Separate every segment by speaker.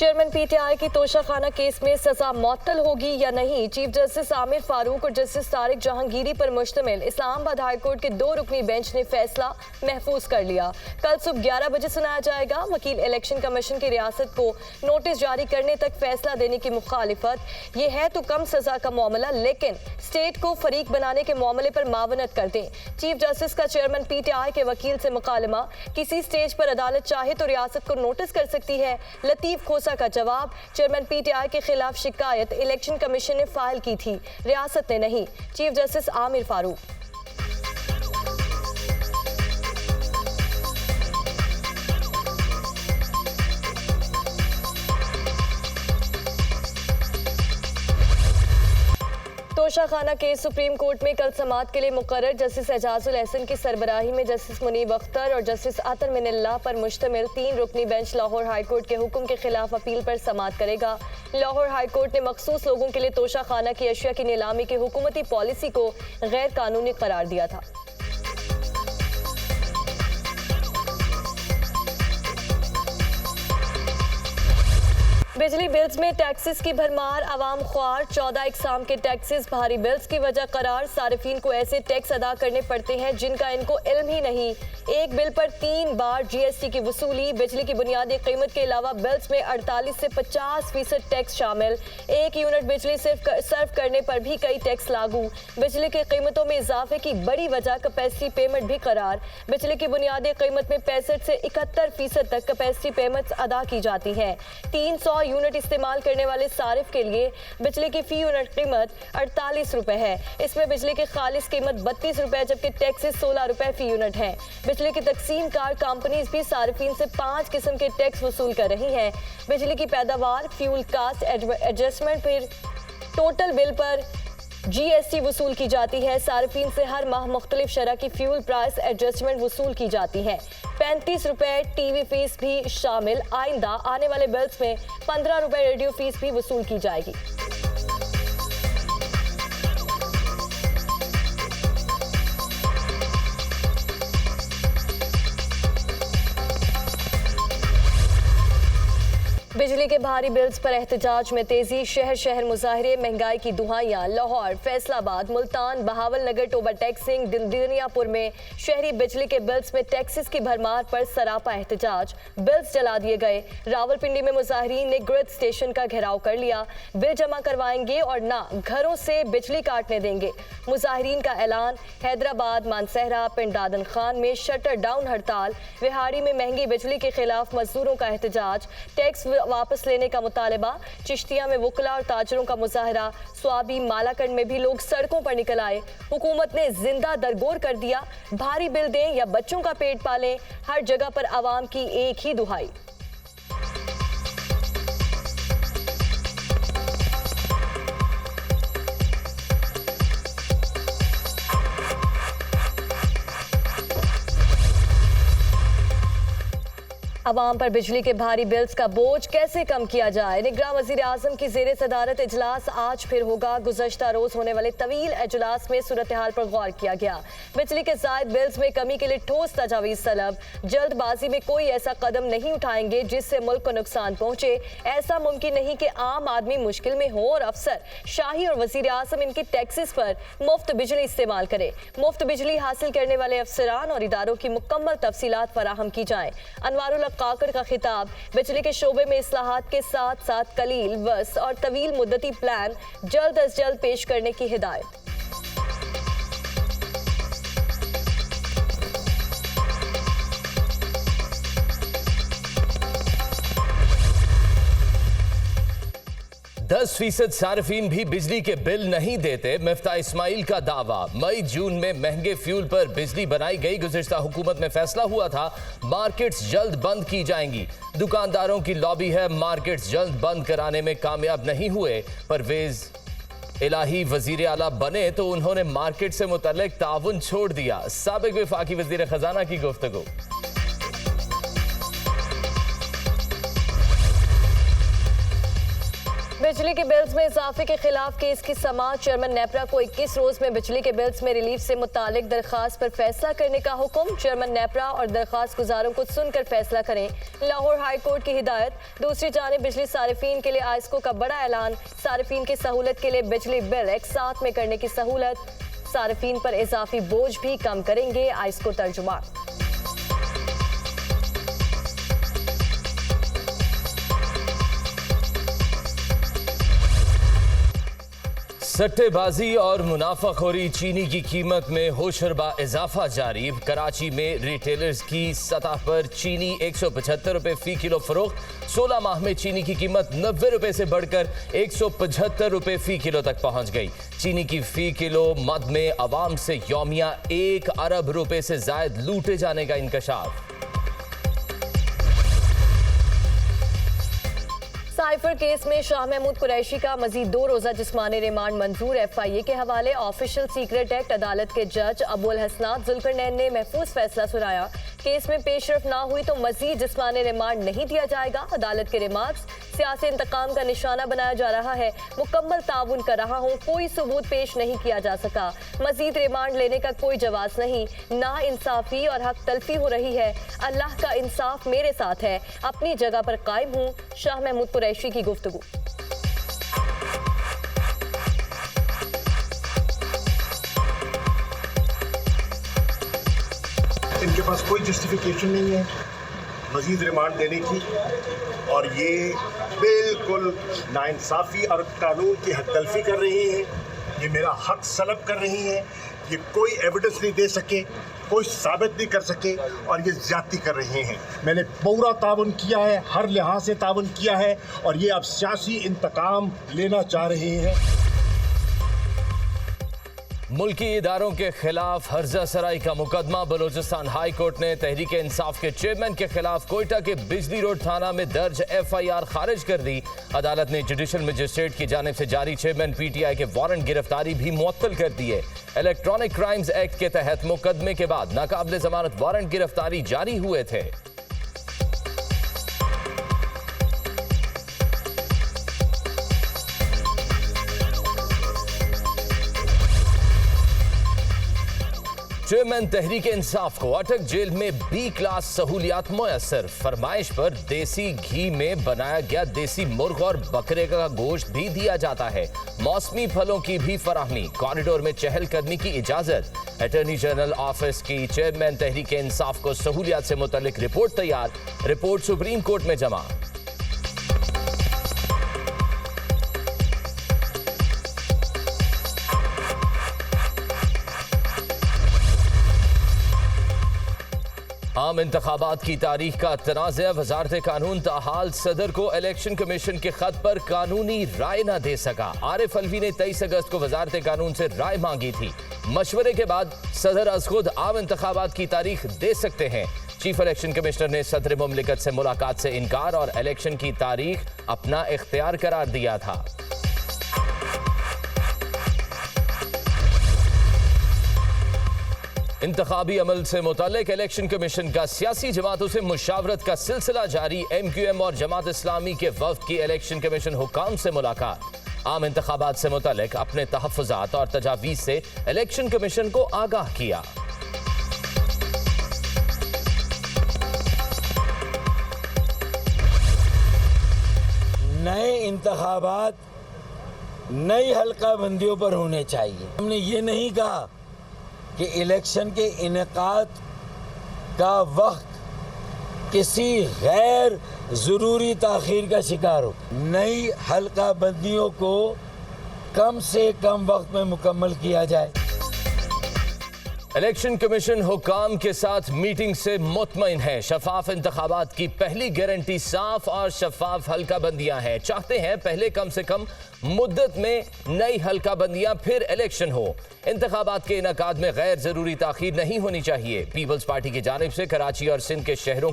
Speaker 1: Chairman PTI की Toshakhana case में सजा मुअत्तल होगी या नहीं, चीफ जस्टिस आमिर फारूक और जस्टिस तारिक जहांगीरी पर मुश्तमिल इस्लामाबाद हाईकोर्ट के 2 रुकनी बेंच ने फैसला महफूज कर लिया। कल सुबह 11 बजे सुनाया जाएगा। वकील इलेक्शन कमीशन की रियासत को नोटिस जारी करने तक फैसला देने की मुखालिफत। ये है तो कम सजा का मामला, लेकिन स्टेट को फरीक बनाने के मामले पर मावनत कर दें। चीफ जस्टिस का चेयरमैन पीटीआई के वकील से मुकालमा, किसी स्टेज पर अदालत चाहे तो रियासत को नोटिस कर सकती है। लतीफ खोसा का जवाब, चेयरमैन पीटीआई के खिलाफ शिकायत इलेक्शन कमीशन ने फाइल की थी, रियासत ने नहीं। Chief justice Aamir Farooq. Toshakhana case supreme court में कल समाअत के लिए मुकर्रर जस्टिस एजाजुल एहसन की सरबराही में जस्टिस मुनीब अख्तर और जस्टिस अतर मिनल्लाह पर मुश्तमिल 3 रुकनी बेंच लाहौर हाईकोर्ट के हुक्म के खिलाफ अपील पर समाअत करेगा। लाहौर हाईकोर्ट ने मखसूस लोगों के लिए तोशाखाना की अशिया की नीलामी की हुकूमती पॉलिसी को गैर कानूनी करार दिया था। बिजली बिल्स में टैक्सेस की भरमार, आवाम ख्वार। 14 इकसाम के टैक्सेस भारी बिल्स की वजह करार। सारिफीन को ऐसे टैक्स अदा करने पड़ते हैं जिनका इनको इल्म ही नहीं। एक बिल पर 3 बार जीएसटी की वसूली। बिजली की बुनियादी कीमत के अलावा बिल्स में 48 से 50% टैक्स शामिल। 1 यूनिट बिजली सर्व करने पर भी कई टैक्स लागू। बिजली की कीमतों में इजाफे की बड़ी वजह कैपेसिटी पेमेंट भी करार। बिजली की बुनियादी कीमत में 65 से 71% तक कैपेसिटी पेमेंट अदा की जाती है। 300 यूनिट इस्तेमाल करने वाले सारिफ के लिए बिजली की फी यूनिट कीमत 48 रुपए है। इसमें बिजली की खालिस कीमत 32 रुपए जबकि टैक्सेस 16 रुपए फी यूनिट है। बिजली की तकसीम कार कंपनीज भी सारिफीन से 5 किस्म के टैक्स वसूल कर रही हैं। बिजली की पैदावार, फ्यूल कास्ट एडजस्टमेंट, फिर टोटल बिल पर जीएसटी वसूल की जाती है। सारिफीन से हर माह मुख्तलिफ शरह की फ्यूल प्राइस एडजस्टमेंट वसूल की जाती है। 35 रुपए टीवी फीस भी शामिल। आइंदा आने वाले बिल्स में 15 रुपए रेडियो फीस भी वसूल की जाएगी। बिजली के भारी बिल्स पर एहतजाज में तेजी। शहर शहर मुजाहरे, महंगाई की दुहाइयां। लाहौर, फैसलाबाद, मुल्तान, बहावलनगर, टोबा टैक्सिंग, दुनियापुर में शहरी बिजली के बिल्स में टैक्सेस की भरमार पर सरापा एहतजाज। बिल्स जला दिए गए। रावलपिंडी में मुजाहरीन ने ग्रिड स्टेशन का घेराव कर लिया। बिल जमा करवाएंगे और ना घरों से बिजली काटने देंगे, मुजाहरीन का ऐलान। हैदराबाद, मानसहरा, पिंड दादन खान में शटर डाउन हड़ताल। विहाड़ी में महंगी बिजली के खिलाफ मजदूरों का एहतजाज। टैक्स वापस लेने का मुतालबा। चिश्तिया में वकला और ताजरों का मुजाहरा। स्वाबी, मालाकंड में भी लोग सड़कों पर निकल आए। हुकूमत ने जिंदा दरगोर कर दिया, भारी बिल दें या बच्चों का पेट पालें। हर जगह पर आवाम की एक ही दुहाई। अवाम पर बिजली के भारी बिल्स का बोझ कैसे कम किया जाए। निगरां वज़ीर आज़म की ज़ेरे सदारत इजलास आज फिर होगा। गुज़श्ता रोज होने वाले तवील इजलास में सूरत हाल पर गौर किया गया। बिजली के ज़ायद बिल्स में कमी के लिए ठोस तजावीज़ तलब। जल्दबाजी में कोई ऐसा कदम नहीं उठाएंगे जिससे मुल्क को नुकसान पहुंचे। ऐसा मुमकिन नहीं कि आम आदमी मुश्किल में हो और अफसर शाही और वज़ीर आज़म इनकी टैक्सेस पर मुफ्त बिजली इस्तेमाल करे। मुफ्त बिजली हासिल करने वाले अफसरान और इदारों की मुकम्मल तफसीलात फराहम की जाए। अनवारुल काकर का खिताब। बिजली के शोबे में इस्लाहात के साथ साथ कलील, वस और तवील मुद्दती प्लान जल्द अज जल्द पेश करने की हिदायत।
Speaker 2: %10 सार्फिन भी बिजली के बिल नहीं देते, मिफ्ता इस्माइल का दावा। मई जून में महंगे फ्यूल पर बिजली बनाई गई। गुज़िश्ता हुकूमत में फैसला हुआ था मार्केट्स जल्द बंद की जाएंगी। दुकानदारों की लॉबी है, मार्केट्स जल्द बंद कराने में कामयाब नहीं हुए। परवेज इलाही वजीर आला बने तो उन्होंने मार्केट से मुतल्लिक ताउन छोड़ दिया। साबिक वफाकी वजीर खजाना की गुफ्तगू।
Speaker 1: बिजली के बिल्स में इजाफे के खिलाफ केस की समाअत। चेयरमैन नेपरा को 21 रोज में बिजली के बिल्स में रिलीफ से मुतालिक दरखास्त पर फैसला करने का हुक्म। चेयरमैन नेपरा और दरखास्त गुजारों को सुनकर फैसला करें, लाहौर हाई कोर्ट की हिदायत। दूसरी जानिब बिजली सारिफीन के लिए आइस्को का बड़ा ऐलान। सारिफीन की सहूलत के लिए बिजली बिल एक साथ में करने की सहूलत। सारिफीन पर इजाफी बोझ भी कम करेंगे आइस्को तर्जुमान।
Speaker 2: सट्टेबाजी और मुनाफाखोरी, चीनी की कीमत में होशरबा इजाफा जारी। कराची में रिटेलर्स की सतह पर चीनी 175 रुपए फी किलो फरोख्त। 16 माह में चीनी की कीमत 90 रुपए से बढ़कर 175 रुपए फी किलो तक पहुंच गई। चीनी की फी किलो मद में अवाम से यौमिया 1 अरब रुपए से जायद लूटे जाने का इंकशाफ।
Speaker 1: साइफर केस में शाह महमूद कुरैशी का मजीद 2 रोजा जिस्मानी रिमांड मंजूर। FIA के हवाले ऑफिशियल सीक्रेट एक्ट। अदालत के जज अबुल हसनात जुल्करनैन ने महफूज फैसला सुनाया। केस में पेशरफ ना हुई तो मजीद जिस्मानी रिमांड नहीं दिया जाएगा। अदालत के रिमार्क्स सियासी इंतकाम का निशाना बनाया जा रहा है। मुकम्मल ताउन कर रहा हूँ, कोई सबूत पेश नहीं किया जा सका। मजीद रिमांड लेने का कोई जवाब नहीं। ना इंसाफी और हक तलफी हो रही है। अल्लाह का इंसाफ मेरे साथ है, अपनी जगह पर कायम हूँ। शाह महमूद कुरैशी की गुफ्तगू।
Speaker 3: इनके पास कोई जस्टिफिकेशन नहीं है मजीद रिमांड देने की, और ये बिल्कुल नाइंसाफ़ी और कानून की हक तलफी कर रही हैं। ये मेरा हक सलब कर रही हैं। ये कोई एविडेंस नहीं दे सके, कोई साबित नहीं कर सके, और ये ज़्यादती कर रहे हैं। मैंने पूरा ताउन किया है, हर लिहाज से ताउन किया है, और ये अब सियासी इंतकाम लेना चाह रहे हैं।
Speaker 2: मुल्की इदारों के खिलाफ हर्जा सराई का मुकदमा। बलोचिस्तान हाई कोर्ट ने तहरीक इंसाफ के चेयरमैन के खिलाफ कोयटा के बिजली रोड थाना में दर्ज FIR खारिज कर दी। अदालत ने जुडिशल मजिस्ट्रेट की जानिब से जारी चेयरमैन PTI के वारंट गिरफ्तारी भी मुअत्तल कर दिए। इलेक्ट्रॉनिक क्राइम्स एक्ट के तहत मुकदमे के बाद नाकाबिले जमानत वारंट गिरफ्तारी जारी हुए थे। चेयरमैन तहरीक इंसाफ को अटक जेल में B क्लास सहूलियात मुयस्सर। फरमाइश पर देसी घी में बनाया गया देसी मुर्ग और बकरे का गोश्त भी दिया जाता है। मौसमी फलों की भी फराहमी। कॉरिडोर में चहल करने की इजाजत। अटॉर्नी जनरल ऑफिस की चेयरमैन तहरीक इंसाफ को सहूलियात से मुतल्लिक रिपोर्ट तैयार। रिपोर्ट सुप्रीम कोर्ट में जमा। आम इंतखाबात की तारीख का तनाज़ा। वजारत कानून ताहाल सदर को इलेक्शन कमीशन के खत पर कानूनी राय न दे सका। आरिफ अलवी ने 23 अगस्त को वजारत कानून से राय मांगी थी। मशवरे के बाद सदर अज खुद आम इंतखाबात की तारीख दे सकते हैं। चीफ इलेक्शन कमिश्नर ने सदर मुमलिकत से मुलाकात से इनकार और इलेक्शन की तारीख अपना इख्तियार करार दिया था। इंतखाबी अमल से मुतालिक इलेक्शन कमीशन का सियासी जमातों से मुशावरत का सिलसिला जारी। MQM और जमात इस्लामी के वफ्द की इलेक्शन कमीशन हुकाम से मुलाकात। आम इंतखाबात से मुतालिक अपने तहफ़्फ़ुज़ात और तजावीज़ से इलेक्शन कमीशन को आगाह किया।
Speaker 4: नए इंतखाबात नई हल्का बंदियों पर होने चाहिए। हमने ये नहीं कहा कि इलेक्शन के इनेकाद का वक्त किसी गैर ज़रूरी ताख़ीर का शिकार हो। नई हल्का बंदियों को कम से कम वक्त में मुकम्मल किया जाए।
Speaker 2: इलेक्शन कमीशन हुकाम के साथ मीटिंग से मुतमईन है। शफाफ इंतखाबात की पहली गारंटी साफ और शफाफ हल्का बंदियां हैं। चाहते हैं पहले कम से कम मुद्दत में नई हल्का बंदियां, फिर इलेक्शन हो। इंतखाबात के इनकाद में गैर जरूरी ताखीर नहीं होनी चाहिए। पीपल्स पार्टी की जानिब से कराची और सिंध के शहरों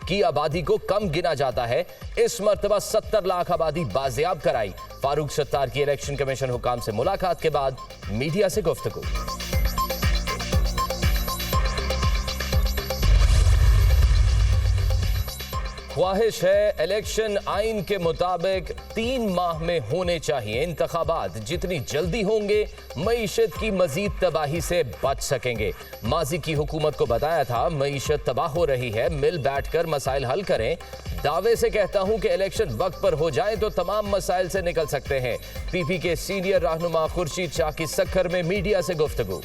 Speaker 2: की आबादी को कम गिना जाता है। इस मरतबा 70 लाख आबादी बाजियाब कराई। फारूक सत्तार की इलेक्शन कमीशन हुकाम से मुलाकात के बाद मीडिया से गुफ्तगू। ख्वाहिश है इलेक्शन आइन के मुताबिक 3 माह में होने चाहिए इंतखाबात। जितनी जल्दी होंगे मईशत की मजीद तबाही से बच सकेंगे। माजी की हुकूमत को बताया था मईशत तबाह हो रही है, मिल बैठकर मसाइल हल करें। दावे से कहता हूं कि इलेक्शन वक्त पर हो जाए तो तमाम मसाइल से निकल सकते हैं। पीपी के सीनियर रहनुमा खुर्शीद शाह की सक्खर में मीडिया से गुफ्तगू।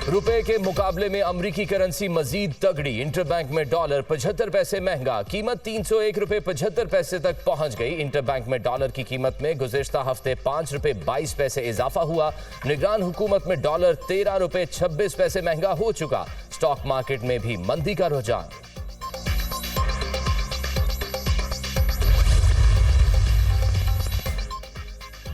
Speaker 2: रुपए के मुकाबले में अमरीकी करेंसी मजीद तगड़ी। इंटरबैंक में डॉलर 75 पैसे महंगा, कीमत 301 रुपए 75 पैसे तक पहुंच गई। इंटरबैंक में डॉलर की कीमत में गुज़िश्ता हफ्ते 5 रुपए 22 पैसे इजाफा हुआ। निगरान हुकूमत में डॉलर 13 रुपए 26 पैसे महंगा हो चुका। स्टॉक मार्केट में भी मंदी का रुझान।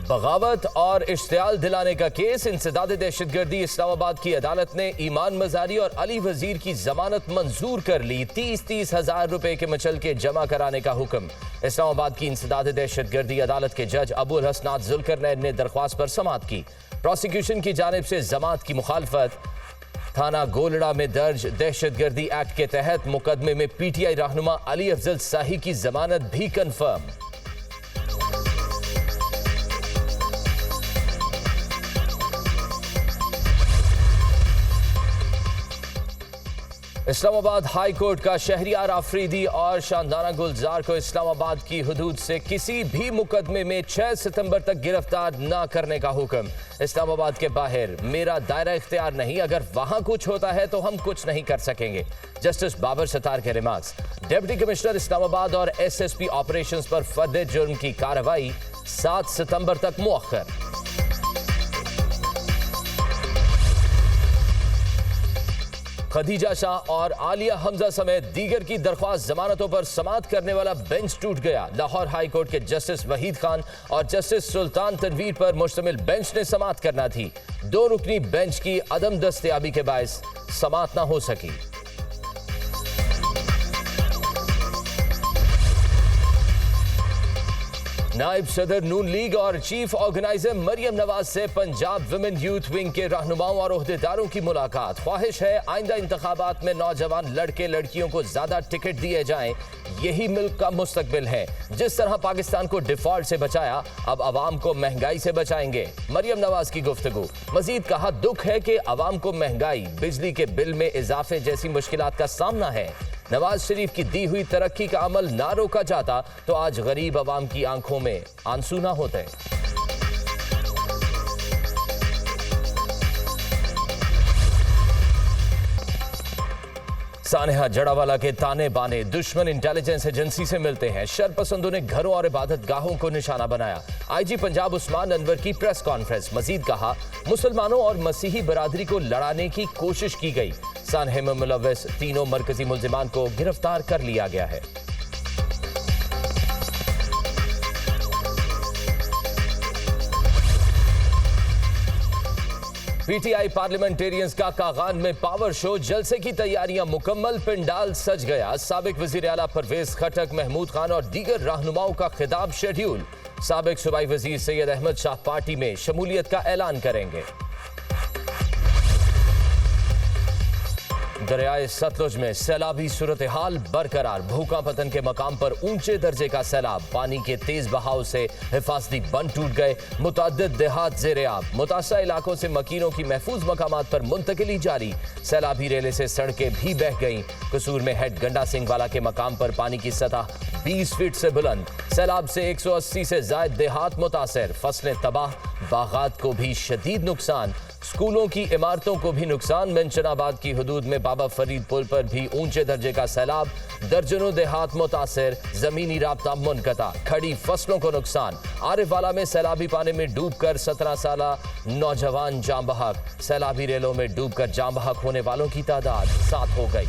Speaker 2: बगावत और इश्तियाल दिलाने का केस, इंसदाद दहशतगर्दी। इस्लामाबाद की अदालत ने ईमान मजारी और अली वजीर की जमानत मंजूर कर ली। 30-30 हजार रुपए के मचलके जमा कराने का हुक्म। इस्लामाबाद की इंसदाद दहशतगर्दी अदालत के जज अबुल हसनात जुल्करनैन ने दरख्वास्त पर समाअत की। प्रोसिक्यूशन की जानिब से जमात की मुखालफत। थाना गोलड़ा में दर्ज दहशतगर्दी एक्ट के तहत मुकदमे में पीटीआई रहनुमा अली अफजल शाही की जमानत भी कन्फर्म। इस्लामाबाद हाई कोर्ट का शहरियार आफरीदी और शानदाना गुलजार को इस्लामाबाद की हुदूद से किसी भी मुकदमे में 6 सितंबर तक गिरफ्तार न करने का हुक्म। इस्लामाबाद के बाहर मेरा दायरा इख्तियार नहीं, अगर वहां कुछ होता है तो हम कुछ नहीं कर सकेंगे। जस्टिस बाबर सत्तार के रिमार्क्स। डिप्टी कमिश्नर इस्लामाबाद और एसएसपी ऑपरेशंस पर फर्द जुर्म की कार्रवाई 7 सितंबर तक मुअख्खर। खदीजा शाह और आलिया हमजा समेत दीगर की दरख्वास्त जमानतों पर समाअत करने वाला बेंच टूट गया। लाहौर हाई कोर्ट के जस्टिस वहीद खान और जस्टिस सुल्तान तनवीर पर मुश्तमिल बेंच ने समाअत करना थी। 2 रुकनी बेंच की अदम दस्तयाबी के बायस समाअत न हो सकी। नायब सदर नून लीग और चीफ ऑर्गेनाइजर मरियम नवाज से पंजाब विमेन यूथ विंग के रहनुमाओं और ओहदेदारों की मुलाकात। ख्वाहिश है आइंदा इंतखाबात में नौजवान लड़के लड़कियों को ज्यादा टिकट दिए जाएं, यही मुल्क का मुस्तकबिल है। जिस तरह पाकिस्तान को डिफॉल्ट से बचाया, अब अवाम को महंगाई से बचाएंगे। मरियम नवाज की गुफ्तगू। मजीद कहा, दुख है कि अवाम को महंगाई, बिजली के बिल में इजाफे जैसी मुश्किलात का सामना है। नवाज शरीफ की दी हुई तरक्की का अमल ना रोका जाता तो आज गरीब अवाम की आंखों में आंसू ना होते। सानेहा जड़ावाला के ताने बाने दुश्मन इंटेलिजेंस एजेंसी से मिलते हैं। शरपसंदों ने घरों और इबादत गाहों को निशाना बनाया। आईजी पंजाब उस्मान अनवर की प्रेस कॉन्फ्रेंस। मजीद कहा, मुसलमानों और मसीही बरादरी को लड़ाने की कोशिश की गई। सानहे में मुलव्वस 3 मरकजी मुल्जिमान को गिरफ्तार कर लिया गया है। पीटीआई पार्लियामेंटेरियंस का कागान में पावर शो, जलसे की तैयारियां मुकम्मल, पिंडाल सज गया। साबिक वजीर आला परवेज खटक, महमूद खान और दीगर रहनुमाओं का खिताब शेड्यूल। साबिक सूबाई वजीर सैयद अहमद शाह पार्टी में शमूलियत का ऐलान करेंगे। दरियाए सतलुज में सैलाबी सूरत हाल बरकरार। भूखा पतन के मकाम पर ऊंचे दर्जे का सैलाब। पानी के तेज बहाव से हिफाजती बंद टूट गए। मुतअद्दिद देहात ज़ेर-ए-आब। मुतासरा इलाकों से मकीनों की महफूज मकामात पर मुंतकिली जारी। सैलाबी रेले से सड़कें भी बह गईं। कसूर में हेड गंडा सिंह वाला के मकाम पर पानी की सतह 20 फीट से बुलंद। सैलाब से 180 से जायद देहात मुतासर। फसलें तबाह, बागात को भी शदीद नुकसान। स्कूलों की इमारतों को भी नुकसान। मेंशनाबाद की हुदूद में बाबा फरीद पुल पर भी ऊंचे दर्जे का सैलाब। दर्जनों देहात मुतासर। जमीनी राब्ता मुनक़ता। खड़ी फसलों को नुकसान। आरिफवाला में सैलाबी पानी में डूबकर 17 साला नौजवान जाम बहक। सैलाबी रेलों में डूबकर जाम बहक होने वालों की तादाद 7 हो गई।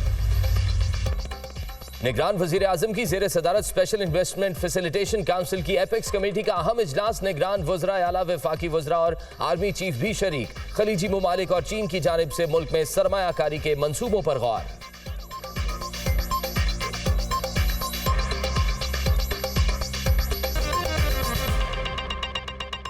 Speaker 2: निगरान वजीर आजम की जेर सदारत स्पेशल इन्वेस्टमेंट फैसिलिटेशन काउंसिल की एपेक्स कमेटी का अहम इजलास। निगरान वज़रा आला, वफाकी वज़रा और आर्मी चीफ भी शरीक। खलीजी ममालिक और चीन की जानिब से मुल्क में सरमायाकारी के मंसूबों पर गौर।